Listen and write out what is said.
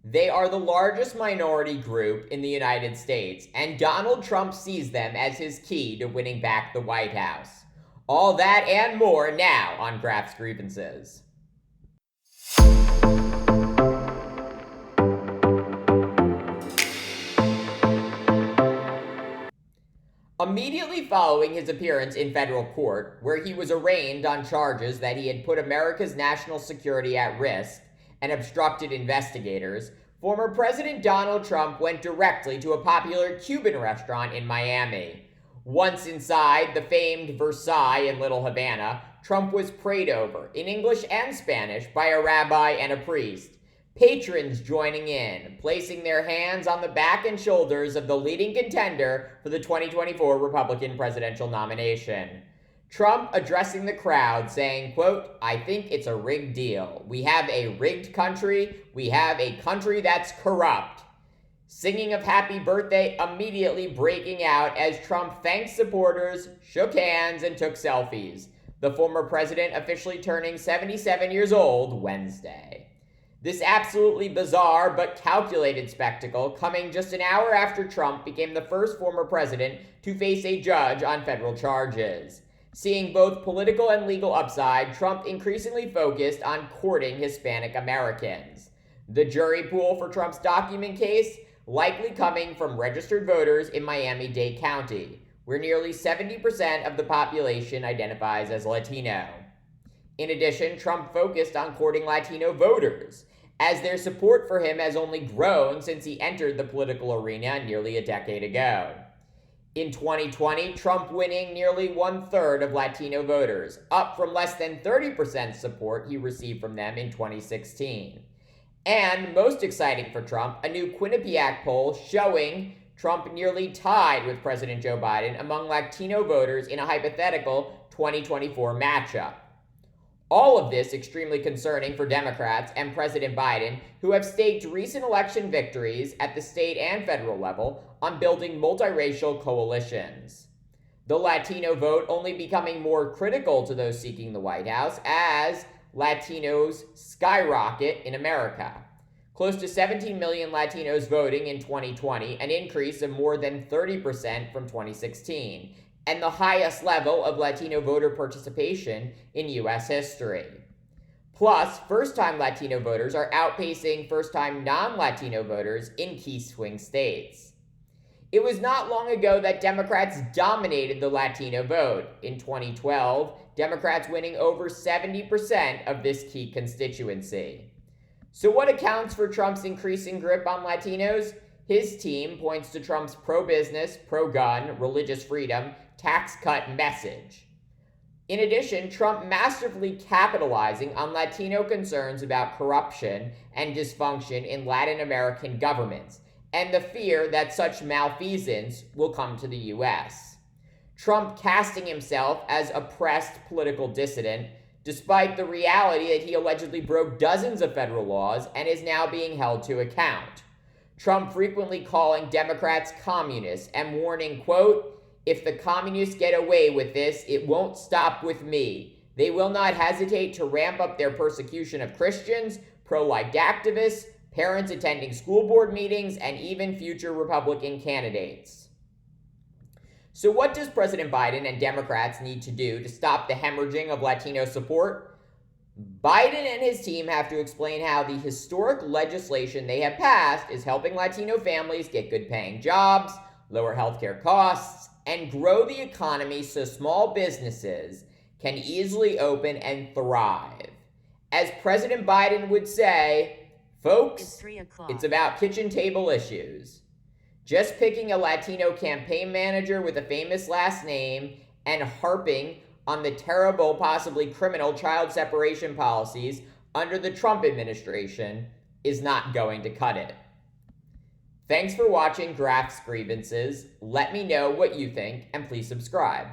They are the largest minority group in the United States, and Donald Trump sees them as his key to winning back the White House. All that and more now on Graph's Grievances. Immediately following his appearance in federal court, where he was arraigned on charges that he had put America's national security at risk and obstructed investigators, former President Donald Trump went directly to a popular Cuban restaurant in Miami. Once inside the famed Versailles in Little Havana, Trump was prayed over, in English and Spanish, by a rabbi and a priest. Patrons joining in, placing their hands on the back and shoulders of the leading contender for the 2024 Republican presidential nomination. Trump addressing the crowd saying, quote, "I think it's a rigged deal. We have a rigged country. We have a country that's corrupt." Singing of happy birthday immediately breaking out as Trump thanked supporters, shook hands, and took selfies. The former president officially turning 77 years old Wednesday. This absolutely bizarre but calculated spectacle coming just an hour after Trump became the first former president to face a judge on federal charges. Seeing both political and legal upside, Trump increasingly focused on courting Hispanic Americans. The jury pool for Trump's document case likely coming from registered voters in Miami-Dade County, where nearly 70% of the population identifies as Latino. In addition, Trump focused on courting Latino voters, as their support for him has only grown since he entered the political arena nearly a decade ago. In 2020, Trump winning nearly 1/3 of Latino voters, up from less than 30% support he received from them in 2016. And most exciting for Trump, a new Quinnipiac poll showing Trump nearly tied with President Joe Biden among Latino voters in a hypothetical 2024 matchup. All of this extremely concerning for Democrats and President Biden, who have staked recent election victories at the state and federal level on building multiracial coalitions. The Latino vote only becoming more critical to those seeking the White House as Latinos skyrocket in America. Close to 17 million Latinos voting in 2020, an increase of more than 30% from 2016. And the highest level of Latino voter participation in U.S. history. Plus, first-time Latino voters are outpacing first-time non-Latino voters in key swing states. It was not long ago that Democrats dominated the Latino vote. In 2012, Democrats winning over 70% of this key constituency. So what accounts for Trump's increasing grip on Latinos? His team points to Trump's pro-business, pro-gun, religious freedom, tax cut message. In addition, Trump masterfully capitalizing on Latino concerns about corruption and dysfunction in Latin American governments, and the fear that such malfeasance will come to the US. Trump casting himself as oppressed political dissident, despite the reality that he allegedly broke dozens of federal laws and is now being held to account. Trump frequently calling Democrats communists and warning, quote, "If the communists get away with this, it won't stop with me. They will not hesitate to ramp up their persecution of Christians, pro-life activists, parents attending school board meetings, and even future Republican candidates." So what does President Biden and Democrats need to do to stop the hemorrhaging of Latino support? Biden and his team have to explain how the historic legislation they have passed is helping Latino families get good paying jobs, lower healthcare costs, and grow the economy so small businesses can easily open and thrive. As President Biden would say, folks, it's about kitchen table issues. Just picking a Latino campaign manager with a famous last name and harping on the terrible, possibly criminal child separation policies under the Trump administration is not going to cut it. Thanks for watching Graph's Grievances. Let me know what you think, and please subscribe.